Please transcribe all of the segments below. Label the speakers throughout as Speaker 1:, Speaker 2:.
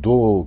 Speaker 1: 2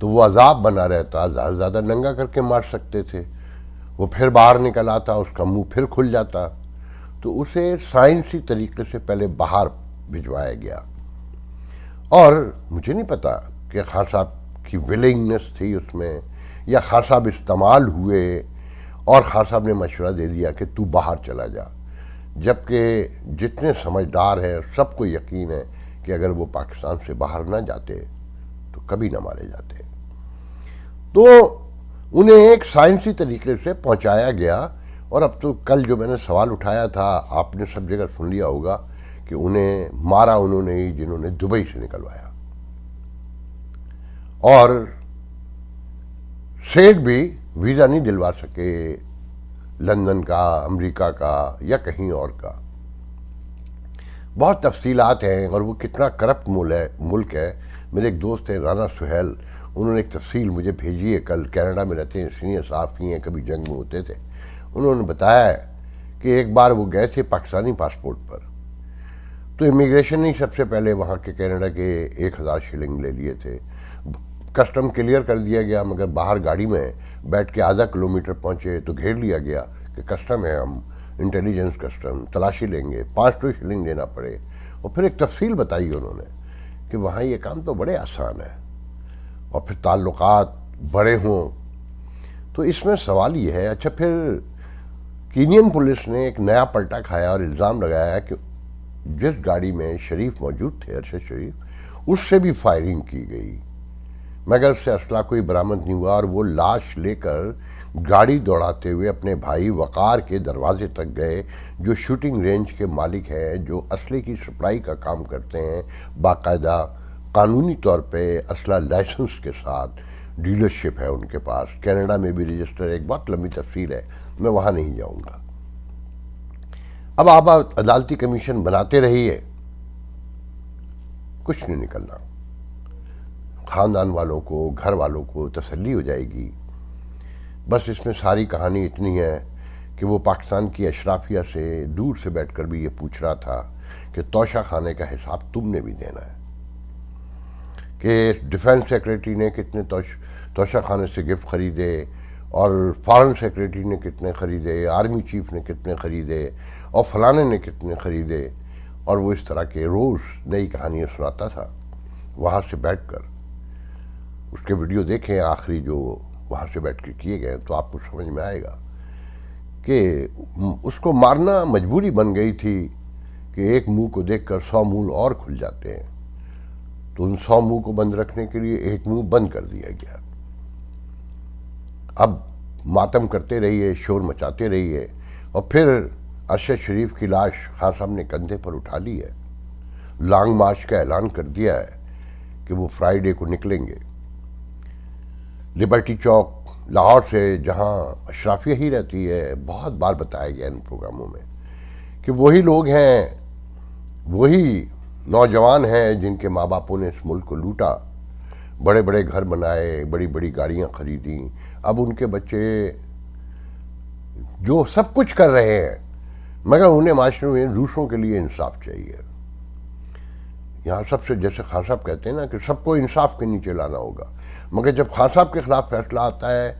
Speaker 1: تو وہ عذاب بنا رہتا، زیادہ سے زیادہ ننگا کر کے مار سکتے تھے، وہ پھر باہر نکل آتا، اس کا منہ پھر کھل جاتا، تو اسے سائنسی طریقے سے پہلے باہر بھجوایا گیا۔ اور مجھے نہیں پتا کہ خان صاحب کی ولنگنس تھی اس میں، یا خان صاحب استعمال ہوئے اور خان صاحب نے مشورہ دے دیا کہ تو باہر چلا جا، جبکہ جتنے سمجھدار ہیں سب کو یقین ہے کہ اگر وہ پاکستان سے باہر نہ جاتے تو کبھی نہ مارے جاتے۔ تو انہیں ایک سائنسی طریقے سے پہنچایا گیا، اور اب تو کل جو میں نے سوال اٹھایا تھا آپ نے سب جگہ سن لیا ہوگا کہ انہیں مارا انہوں نے ہی جنہوں نے دبئی سے نکلوایا، اور سیٹ بھی ویزا نہیں دلوا سکے لندن کا، امریکہ کا یا کہیں اور کا۔ بہت تفصیلات ہیں، اور وہ کتنا کرپٹ ملک ہے۔ میرے ایک دوست ہیں رانا سہیل، انہوں نے ایک تفصیل مجھے بھیجی ہے، کل کینیڈا میں رہتے ہیں، سینئر صحافی ہیں، کبھی جنگ میں ہوتے تھے۔ انہوں نے بتایا ہے کہ ایک بار وہ گئے تھے پاکستانی پاسپورٹ پر، تو امیگریشن نے سب سے پہلے وہاں کے کینیڈا کے 1000 شلنگ لے لیے تھے، کسٹم کلیئر کر دیا گیا، مگر باہر گاڑی میں بیٹھ کے آدھا کلومیٹر پہنچے تو گھیر لیا گیا کہ کسٹم ہے، ہم انٹیلیجنس کسٹم تلاشی لیں گے، 500 شلنگ دینا پڑے۔ اور پھر ایک تفصیل بتائی انہوں نے کہ وہاں یہ کام تو بڑے آسان ہے، اور پھر تعلقات بڑے ہوں۔ تو اس میں سوال یہ ہے، اچھا پھر کینین پولیس نے ایک نیا پلٹا کھایا اور الزام لگایا کہ جس گاڑی میں شریف موجود تھے، ارشد شریف، اس سے بھی فائرنگ کی گئی، مگر اس سے اسلحہ کوئی برآمد نہیں ہوا، اور وہ لاش لے کر گاڑی دوڑاتے ہوئے اپنے بھائی وقار کے دروازے تک گئے، جو شوٹنگ رینج کے مالک ہیں، جو اسلحے کی سپلائی کا کام کرتے ہیں، باقاعدہ قانونی طور پہ اسلحہ لائسنس کے ساتھ ڈیلرشپ ہے ان کے پاس، کینیڈا میں بھی رجسٹر، ایک بہت لمبی تفصیل ہے، میں وہاں نہیں جاؤں گا۔ اب آپ عدالتی کمیشن بناتے رہیے، کچھ نہیں نکلنا، خاندان والوں کو، گھر والوں کو تسلی ہو جائے گی۔ بس اس میں ساری کہانی اتنی ہے کہ وہ پاکستان کی اشرافیہ سے دور سے بیٹھ کر بھی یہ پوچھ رہا تھا کہ توشہ خانے کا حساب تم نے بھی دینا ہے، کہ ڈیفنس سیکریٹری نے کتنے توشہ خانے سے گفٹ خریدے، اور فارن سیکریٹری نے کتنے خریدے، آرمی چیف نے کتنے خریدے، اور فلانے نے کتنے خریدے، اور وہ اس طرح کے روز نئی کہانیاں سناتا تھا وہاں سے بیٹھ کر۔ اس کے ویڈیو دیکھیں آخری جو وہاں سے بیٹھ کے کیے گئے، تو آپ کو سمجھ میں آئے گا کہ اس کو مارنا مجبوری بن گئی تھی کہ ایک منہ کو دیکھ کر 100 منہ اور کھل جاتے ہیں، تو ان 100 منہ کو بند رکھنے کے لیے ایک منہ بند کر دیا گیا۔ اب ماتم کرتے رہیے، شور مچاتے رہیے، اور پھر ارشد شریف کی لاش خان صاحب نے کندھے پر اٹھا لی ہے، لانگ مارچ کا اعلان کر دیا ہے کہ وہ فرائیڈے کو نکلیں گے لبرٹی چوک، لاہور سے، جہاں اشرافیہ ہی رہتی ہے۔ بہت بار بتایا گیا ان پروگراموں میں کہ وہی لوگ ہیں، وہی نوجوان ہیں جن کے ماں باپوں نے اس ملک کو لوٹا، بڑے بڑے گھر بنائے، بڑی بڑی گاڑیاں خریدیں، اب ان کے بچے جو سب کچھ کر رہے ہیں، مگر انہیں معاشرے میں دوسروں کے لیے انصاف چاہیے۔ یہاں سب سے، جیسے خان صاحب کہتے ہیں نا کہ سب کو انصاف کے نیچے لانا ہوگا، مگر جب خان صاحب کے خلاف فیصلہ آتا ہے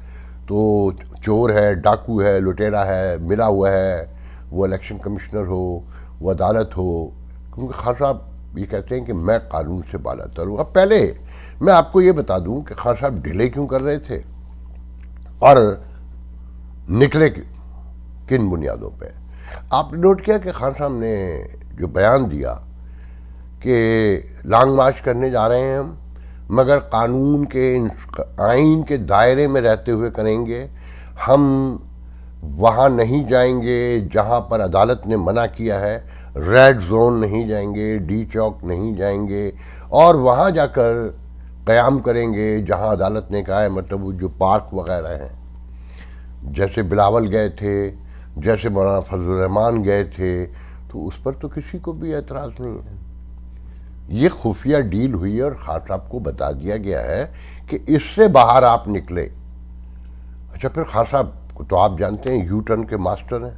Speaker 1: تو چور ہے، ڈاکو ہے، لٹیرا ہے، ملا ہوا ہے، وہ الیکشن کمشنر ہو، وہ عدالت ہو، کیونکہ خان صاحب یہ کہتے ہیں کہ میں قانون سے بالا تر ہوں۔ اب پہلے میں آپ کو یہ بتا دوں کہ خان صاحب ڈیلے کیوں کر رہے تھے اور نکلے کن بنیادوں پہ۔ آپ نے نوٹ کیا کہ خان صاحب نے جو بیان دیا کہ لانگ مارچ کرنے جا رہے ہیں ہم، مگر قانون کے، آئین کے دائرے میں رہتے ہوئے کریں گے، ہم وہاں نہیں جائیں گے جہاں پر عدالت نے منع کیا ہے، ریڈ زون نہیں جائیں گے، ڈی چوک نہیں جائیں گے، اور وہاں جا کر قیام کریں گے جہاں عدالت نے کہا ہے، مطلب وہ جو پارک وغیرہ ہیں، جیسے بلاول گئے تھے، جیسے مولانا فضل الرحمان گئے تھے، تو اس پر تو کسی کو بھی اعتراض نہیں ہے۔ یہ خفیہ ڈیل ہوئی ہے، اور خان صاحب کو بتا دیا گیا ہے کہ اس سے باہر آپ نکلے۔ اچھا پھر خان صاحب کو تو آپ جانتے ہیں یو ٹرن کے ماسٹر ہیں،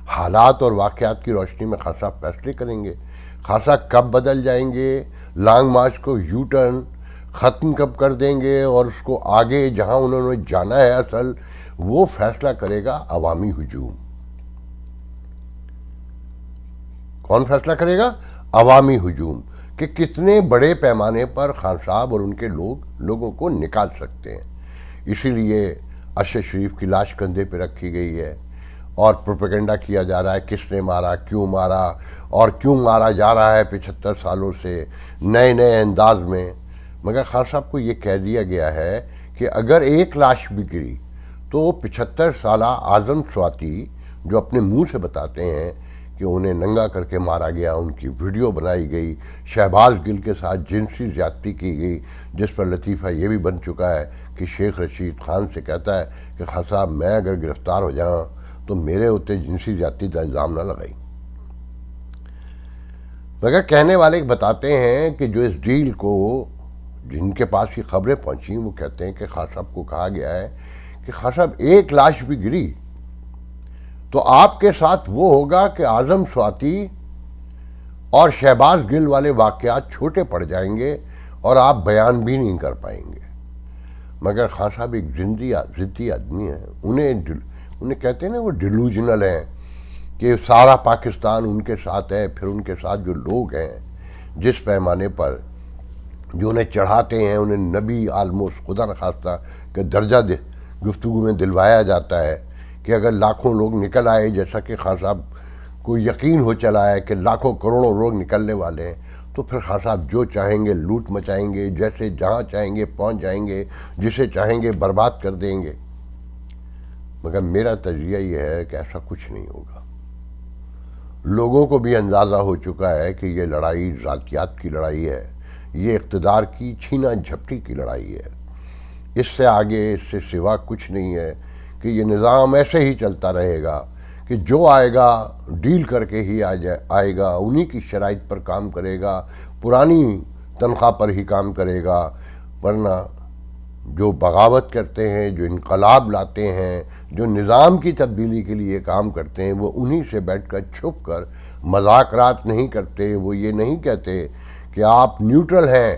Speaker 1: حالات اور واقعات کی روشنی میں خان صاحب فیصلے کریں گے۔ خان صاحب کب بدل جائیں گے، لانگ مارچ کو یو ٹرن ختم کب کر دیں گے اور اس کو آگے جہاں انہوں نے جانا ہے اصل وہ فیصلہ کرے گا عوامی ہجوم. کون فیصلہ کرے گا؟ عوامی ہجوم، کہ کتنے بڑے پیمانے پر خان صاحب اور ان کے لوگوں کو نکال سکتے ہیں. اسی لیے ارشد شریف کی لاش کندھے پہ رکھی گئی ہے اور پروپیگنڈا کیا جا رہا ہے کس نے مارا، کیوں مارا، اور کیوں مارا جا رہا ہے 75 سالوں سے نئے نئے انداز میں. مگر خان صاحب کو یہ کہہ دیا گیا ہے کہ اگر ایک لاش بھی گری تو 75 سالہ اعظم سواتی جو اپنے منہ سے بتاتے ہیں کہ انہیں ننگا کر کے مارا گیا، ان کی ویڈیو بنائی گئی، شہباز گل کے ساتھ جنسی زیادتی کی گئی، جس پر لطیفہ یہ بھی بن چکا ہے کہ شیخ رشید خان سے کہتا ہے کہ خان صاحب میں اگر گرفتار ہو جاؤں تو میرے ہوتے جنسی زیادتی کا الزام نہ لگائی. مگر کہنے والے بتاتے ہیں کہ جو اس ڈیل کو جن کے پاس یہ خبریں پہنچیں وہ کہتے ہیں کہ خان صاحب کو کہا گیا ہے کہ خان صاحب ایک لاش بھی گری تو آپ کے ساتھ وہ ہوگا کہ اعظم سواتی اور شہباز گل والے واقعات چھوٹے پڑ جائیں گے اور آپ بیان بھی نہیں کر پائیں گے. مگر خان صاحب ایک ضدی آدمی ہیں، انہیں کہتے ہیں نا وہ ڈیلوژنل ہیں کہ سارا پاکستان ان کے ساتھ ہے. پھر ان کے ساتھ جو لوگ ہیں جس پیمانے پر جو انہیں چڑھاتے ہیں، انہیں نبی آلموسٹ خدا نخواستہ کہ درجہ گفتگو میں دلوایا جاتا ہے کہ اگر لاکھوں لوگ نکل آئے، جیسا کہ خان صاحب کو یقین ہو چلا ہے کہ لاکھوں کروڑوں لوگ نکلنے والے ہیں، تو پھر خان صاحب جو چاہیں گے لوٹ مچائیں گے، جیسے جہاں چاہیں گے پہنچ جائیں گے، جسے چاہیں گے برباد کر دیں گے. مگر میرا تجزیہ یہ ہے کہ ایسا کچھ نہیں ہوگا. لوگوں کو بھی اندازہ ہو چکا ہے کہ یہ لڑائی ذاتیات کی لڑائی ہے، یہ اقتدار کی چھینا جھپٹی کی لڑائی ہے. اس سے آگے اس سے سوا کچھ نہیں ہے کہ یہ نظام ایسے ہی چلتا رہے گا کہ جو آئے گا ڈیل کر کے ہی آئے گا، انہی کی شرائط پر کام کرے گا، پرانی تنخواہ پر ہی کام کرے گا. ورنہ جو بغاوت کرتے ہیں، جو انقلاب لاتے ہیں، جو نظام کی تبدیلی کے لیے کام کرتے ہیں، وہ انہی سے بیٹھ کر چھپ کر مذاکرات نہیں کرتے. وہ یہ نہیں کہتے کہ آپ نیوٹرل ہیں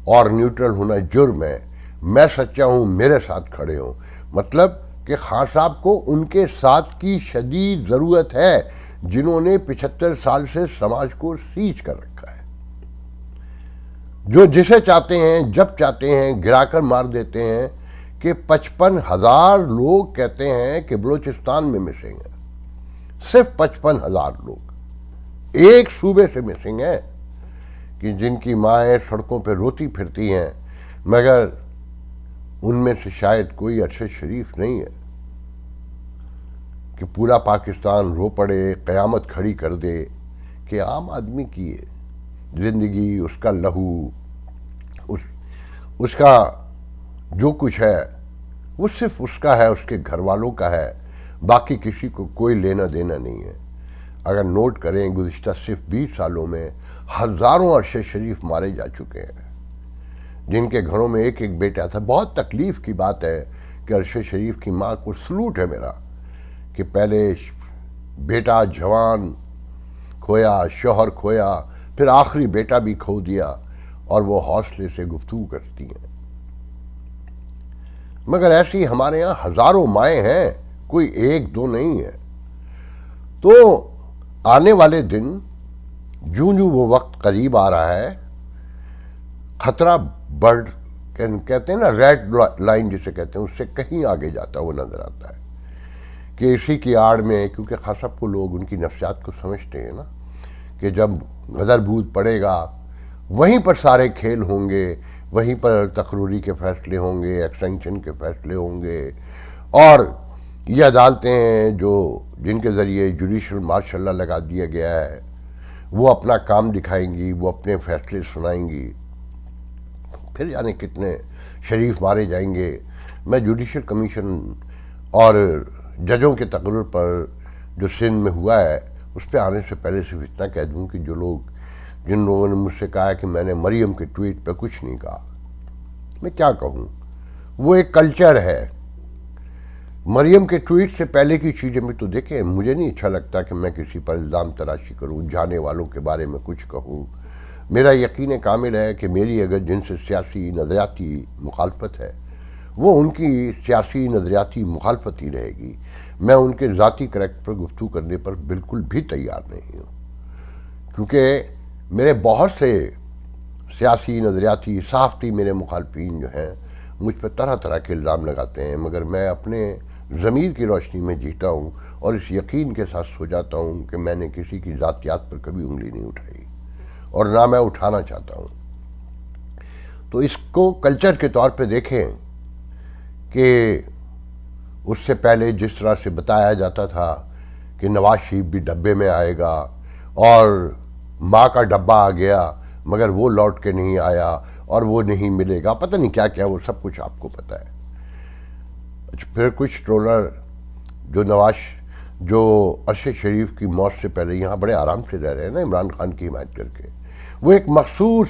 Speaker 1: اور نیوٹرل ہونا جرم ہے، میں سچا ہوں، میرے ساتھ کھڑے ہوں. مطلب کہ خان صاحب کو ان کے ساتھ کی شدید ضرورت ہے جنہوں نے 75 سال سے سماج کو سیچ کر رکھا ہے، جو جسے چاہتے ہیں جب چاہتے ہیں گرا کر مار دیتے ہیں. کہ 55,000 لوگ کہتے ہیں کہ بلوچستان میں مسنگ ہیں، صرف 55,000 لوگ ایک صوبے سے مسنگ ہیں، کہ جن کی مائیں سڑکوں پہ روتی پھرتی ہیں. مگر ان میں سے شاید کوئی ارشد شریف نہیں ہے کہ پورا پاکستان رو پڑے، قیامت کھڑی کر دے کہ عام آدمی کی زندگی، اس کا لہو، اس کا جو کچھ ہے وہ صرف اس کا ہے، اس کے گھر والوں کا ہے، باقی کسی کو کوئی لینا دینا نہیں ہے. اگر نوٹ کریں گزشتہ صرف 20 سالوں میں ہزاروں ارشد شریف مارے جا چکے ہیں، جن کے گھروں میں ایک ایک بیٹا تھا. بہت تکلیف کی بات ہے کہ ارشد شریف کی ماں کو سلوٹ ہے میرا کہ پہلے بیٹا جوان کھویا، شوہر کھویا، پھر آخری بیٹا بھی کھو دیا، اور وہ حوصلے سے گفتگو کرتی ہیں. مگر ایسی ہمارے یہاں ہزاروں مائیں ہیں، کوئی ایک دو نہیں ہے. تو آنے والے دن جوں جوں وہ وقت قریب آ رہا ہے، خطرہ بڑھ کہتے ہیں نا ریڈ لائن جسے کہتے ہیں، اس سے کہیں آگے جاتا وہ نظر آتا ہے. کہ اسی کی آڑ میں، کیونکہ خاص سب کو لوگ ان کی نفسیات کو سمجھتے ہیں نا، کہ جب غدر بھوت پڑے گا وہیں پر سارے کھیل ہوں گے، وہیں پر تقرری کے فیصلے ہوں گے، ایکسٹینشن کے فیصلے ہوں گے، اور یہ عدالتیں ہیں جن کے ذریعے جوڈیشل مارشل لا لگا دیا گیا ہے، وہ اپنا کام دکھائیں گی، وہ اپنے فیصلے سنائیں گی. پھر یعنی کتنے شریف مارے جائیں گے. میں جوڈیشل کمیشن اور ججوں کے تقرر پر جو سندھ میں ہوا ہے اس پہ آنے سے پہلے صرف اتنا کہہ دوں کہ جن لوگوں نے مجھ سے کہا کہ میں نے مریم کے ٹویٹ پہ کچھ نہیں کہا، میں کیا کہوں، وہ ایک کلچر ہے. مریم کے ٹویٹ سے پہلے کی چیزیں بھی تو دیکھیں. مجھے نہیں اچھا لگتا کہ میں کسی پر الزام تراشی کروں، جانے والوں کے بارے میں کچھ کہوں. میرا یقین کامل ہے کہ میری اگر جن سے سیاسی نظریاتی مخالفت ہے وہ ان کی سیاسی نظریاتی مخالفت ہی رہے گی. میں ان کے ذاتی کریکٹر پر گفتگو کرنے پر بالکل بھی تیار نہیں ہوں، کیونکہ میرے بہت سے سیاسی نظریاتی صحافتی میرے مخالفین جو ہیں مجھ پہ طرح طرح کے الزام لگاتے ہیں، مگر میں اپنے ضمیر کی روشنی میں جیتا ہوں اور اس یقین کے ساتھ سو جاتا ہوں کہ میں نے کسی کی ذاتیات پر کبھی انگلی نہیں اٹھائی اور نہ میں اٹھانا چاہتا ہوں. تو اس کو کلچر کے طور پہ دیکھیں کہ اس سے پہلے جس طرح سے بتایا جاتا تھا کہ نواز شریف بھی ڈبے میں آئے گا اور ماں کا ڈبہ آ گیا مگر وہ لوٹ کے نہیں آیا اور وہ نہیں ملے گا، پتہ نہیں کیا کیا، وہ سب کچھ آپ کو پتہ ہے. پھر کچھ ٹرولر جو ارشد شریف کی موت سے پہلے یہاں بڑے آرام سے رہ رہے ہیں نا، عمران خان کی حمایت کر کے، وہ ایک مخصوص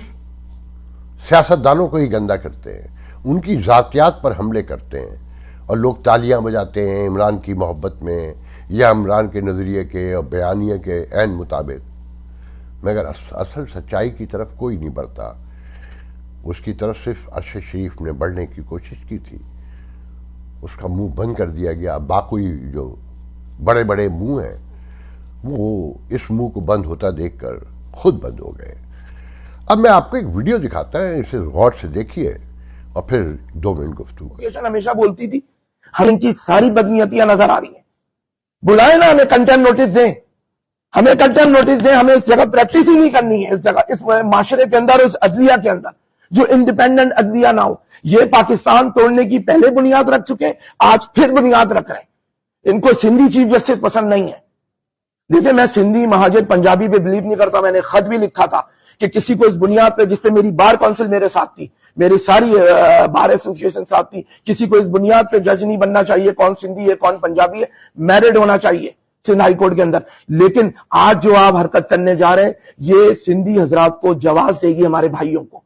Speaker 1: سیاستدانوں کو ہی گندہ کرتے ہیں، ان کی ذاتیات پر حملے کرتے ہیں اور لوگ تالیاں بجاتے ہیں عمران کی محبت میں یا عمران کے نظریے کے اور بیانیے کے عین مطابق، مگر اصل سچائی کی طرف کوئی نہیں بڑھتا. اس کی طرف صرف ارشد شریف نے بڑھنے کی کوشش کی تھی، اس کا منہ بند کر دیا گیا. باقی جو بڑے بڑے منہ ہیں وہ اس منہ کو بند ہوتا دیکھ کر خود بند ہو گئے. اب میں آپ کو ایک ویڈیو دکھاتا ہے، اسے غور سے دیکھیے اور پھر 2 منٹ گفتگو.
Speaker 2: ہمیشہ بولتی تھی ہم ان کی ساری بدنیتیاں نظر آ رہی ہیں، بلائیں نا ہمیں کنٹمپٹ نوٹس دیں، ہمیں کنٹمپٹ نوٹس دیں، ہمیں اس جگہ پریکٹس ہی نہیں کرنی ہے، اس جگہ اس معاشرے کے اندر، اس عدلیہ کے اندر جو انڈیپینڈنٹ عدلیہ نہ ہو. یہ پاکستان توڑنے کی پہلے بنیاد رکھ چکے، آج پھر بنیاد رکھ رہے ہیں. ان کو سندھی چیف جسٹس پسند نہیں ہے. دیکھیں میں سندھی مہاجر پنجابی پہ بلیو نہیں کرتا، میں نے خط بھی لکھا تھا کہ کسی کو اس بنیاد پہ، جس پہ میری بار کونسل میرے ساتھ تھی، میری ساری بار ایسوسیشن ساتھ تھی، کسی کو اس بنیاد پہ جج نہیں بننا چاہیے کون سندھی ہے کون پنجابی ہے، میرڈ ہونا چاہیے سندھ ہائی کورٹ کے اندر. لیکن آج جو آپ حرکت کرنے جا رہے ہیں یہ سندھی حضرات کو جواز دے گی، ہمارے بھائیوں کو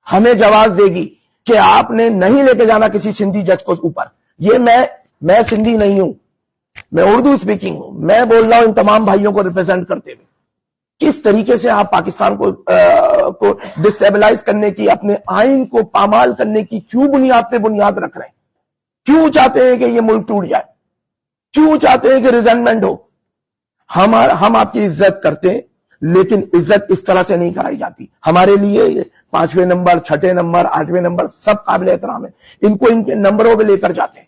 Speaker 2: ہمیں جواز دے گی کہ آپ نے نہیں لے کے جانا کسی سندھی جج کو اوپر. یہ میں سندھی نہیں ہوں، میں اردو سپیکنگ ہوں، میں بول رہا ہوں ان تمام بھائیوں کو ریپرزینٹ کرتے ہوئے. کس طریقے سے آپ پاکستان کو ڈسٹیبلائز کرنے کی، اپنے آئین کو پامال کرنے کی کیوں بنیاد پہ بنیاد رکھ رہے ہیں؟ کیوں چاہتے ہیں کہ یہ ملک ٹوٹ جائے؟ کیوں چاہتے ہیں کہ ریزنٹمنٹ ہو؟ ہم آپ کی عزت کرتے ہیں لیکن عزت اس طرح سے نہیں کرائی جاتی. ہمارے لیے 5ویں نمبر، 6 نمبر، 8ویں نمبر سب قابل احترام ہے. ان کو ان کے نمبروں پہ لے کر جاتے ہیں.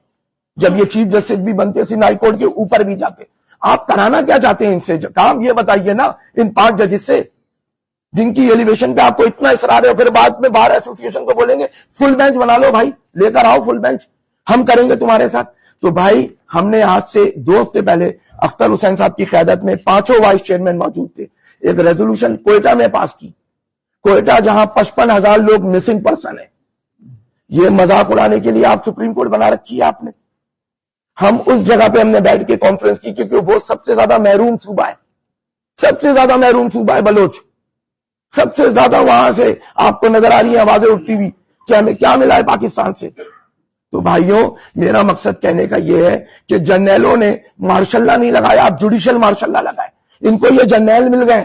Speaker 2: جب یہ چیف جسٹس بھی بنتے سندھ ہائی کورٹ کے اوپر بھی جاتے. آپ کرانا کیا چاہتے ہیں ان سے کام؟ یہ بتائیے نا ان 5 ججز سے جن کی ایلیویشن پہ آپ کو اتنا اصرار ہے، اور پھر بعد میں بار ایسوسیشن کو بولیں گے فل بینچ بنا لو بھائی، لے کر آؤ فل بینچ، ہم کریں گے تمہارے ساتھ. تو بھائی ہم نے آج سے 2 ہفتے پہلے اختر حسین صاحب کی قیادت میں 5 وائس چیئرمین موجود تھے، ایک ریزولوشن کوئٹہ میں پاس کی. کوئٹہ جہاں 55,000 لوگ مسنگ پرسن ہیں، یہ مذاق اڑانے کے لیے آپ سپریم کورٹ بنا رکھی ہے آپ نے. ہم اس جگہ پہ ہم نے بیٹھ کے کانفرنس کی کیونکہ وہ سب سے زیادہ محروم صوبہ ہے، سب سے زیادہ محروم صوبہ ہے بلوچ. سب سے زیادہ وہاں سے آپ کو نظر آ رہی ہیں آوازیں اٹھتی ہوئی کہ ہمیں کیا ملا ہے پاکستان سے. تو بھائیوں میرا مقصد کہنے کا یہ ہے کہ جرنیلوں نے مارشل لا نہیں لگایا، آپ جوڈیشل مارشل لا لگائے. ان کو یہ جرنیل مل گئے،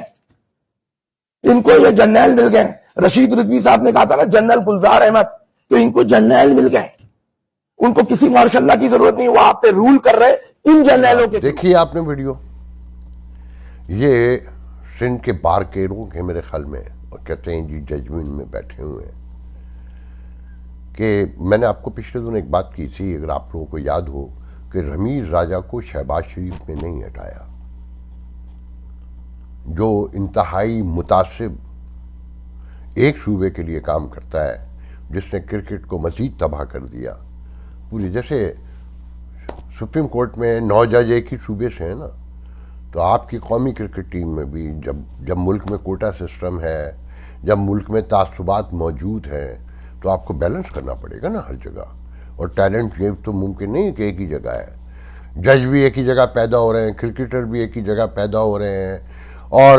Speaker 2: ان کو یہ جرنیل مل گئے. رشید رضوی صاحب نے کہا تھا نا جنرل گلزار احمد، تو ان کو جرنیل مل گئے. ان کو کسی مارشل اللہ کی ضرورت نہیں، وہ آپ پہ رول کر رہے ان جرنیلوں کے.
Speaker 1: دیکھیے آپ نے ویڈیو، یہ سندھ کے بار کے لوگ ہیں میرے خیال میں، اور کہتے ہیں جی ججمنٹ میں بیٹھے ہوئے ہیں. کہ میں نے آپ کو پچھلے دنوں ایک بات کی تھی، اگر آپ لوگوں کو یاد ہو، کہ رمیز راجہ کو شہباز شریف نے نہیں ہٹایا، جو انتہائی متعصب ایک صوبے کے لیے کام کرتا ہے، جس نے کرکٹ کو مزید تباہ کر دیا پوری. جیسے سپریم کورٹ میں 9 جج ایک ہی صوبے سے ہیں نا، تو آپ کی قومی کرکٹ ٹیم میں بھی جب ملک میں کوٹا سسٹم ہے، جب ملک میں تعصبات موجود ہیں، تو آپ کو بیلنس کرنا پڑے گا نا ہر جگہ. اور ٹیلنٹ یہ تو ممکن نہیں کہ ایک ہی جگہ ہے. جج بھی ایک ہی جگہ پیدا ہو رہے ہیں، کرکٹر بھی ایک ہی جگہ پیدا ہو رہے ہیں، اور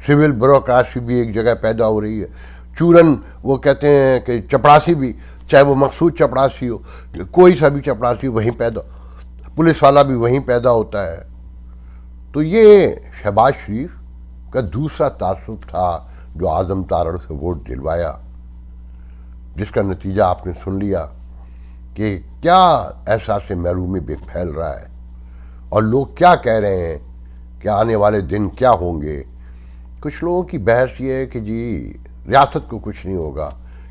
Speaker 1: سول بیوروکریسی بھی ایک جگہ پیدا ہو رہی ہے. چورن وہ کہتے ہیں کہ چپڑاسی بھی، چاہے وہ مخصوص چپڑاسی ہو، کوئی سا بھی چپڑاسی وہیں پیدا، پولیس والا بھی وہیں پیدا ہوتا ہے. تو یہ شہباز شریف کا دوسرا تعصب تھا جو اعظم تارڑ سے ووٹ دلوایا، جس کا نتیجہ آپ نے سن لیا کہ کیا احساس محرومی بھی پھیل رہا ہے، اور لوگ کیا کہہ رہے ہیں کہ آنے والے دن کیا ہوں گے۔ کچھ لوگوں کی بحث یہ ہے کہ جی ریاست کو کچھ نہیں ہوگا،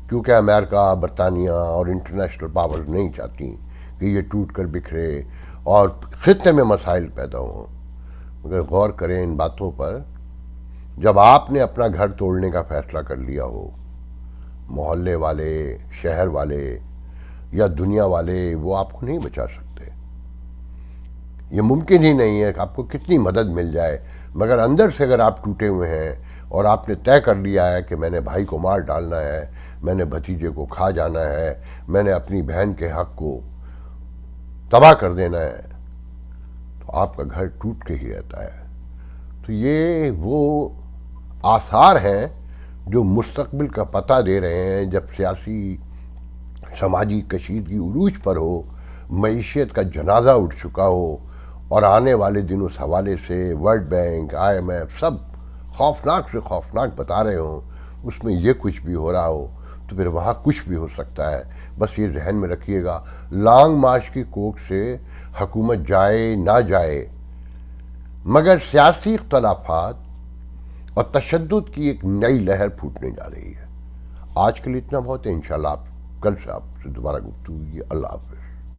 Speaker 1: کیونکہ امریکہ، برطانیہ اور انٹرنیشنل پاور نہیں چاہتی کہ یہ ٹوٹ کر بکھرے اور خطے میں مسائل پیدا ہوں۔ مگر غور کریں ان باتوں پر، جب آپ نے اپنا گھر توڑنے کا فیصلہ کر لیا ہو، محلے والے، شہر والے یا دنیا والے وہ آپ کو نہیں بچا سکتے۔ یہ ممکن ہی نہیں ہے کہ آپ کو کتنی مدد مل جائے، مگر اندر سے اگر آپ ٹوٹے ہوئے ہیں اور آپ نے طے کر لیا ہے کہ میں نے بھائی کو مار ڈالنا ہے، میں نے بھتیجے کو کھا جانا ہے، میں نے اپنی بہن کے حق کو تباہ کر دینا ہے، تو آپ کا گھر ٹوٹ کے ہی رہتا ہے۔ تو یہ وہ آثار ہیں جو مستقبل کا پتہ دے رہے ہیں، جب سیاسی سماجی کشیدگی عروج پر ہو، معیشت کا جنازہ اٹھ چکا ہو، اور آنے والے دن اس حوالے سے ورلڈ بینک، IMF سب خوفناک سے خوفناک بتا رہے ہوں، اس میں یہ کچھ بھی ہو رہا ہو، تو پھر وہاں کچھ بھی ہو سکتا ہے۔ بس یہ ذہن میں رکھیے گا، لانگ مارچ کی کوکھ سے حکومت جائے نہ جائے، مگر سیاسی اختلافات اور تشدد کی ایک نئی لہر پھوٹنے جا رہی ہے۔ آج کے لیے اتنا بہت ہے، انشاءاللہ کل سے آپ سے دوبارہ گفتگو ہوگی۔ اللہ حافظ۔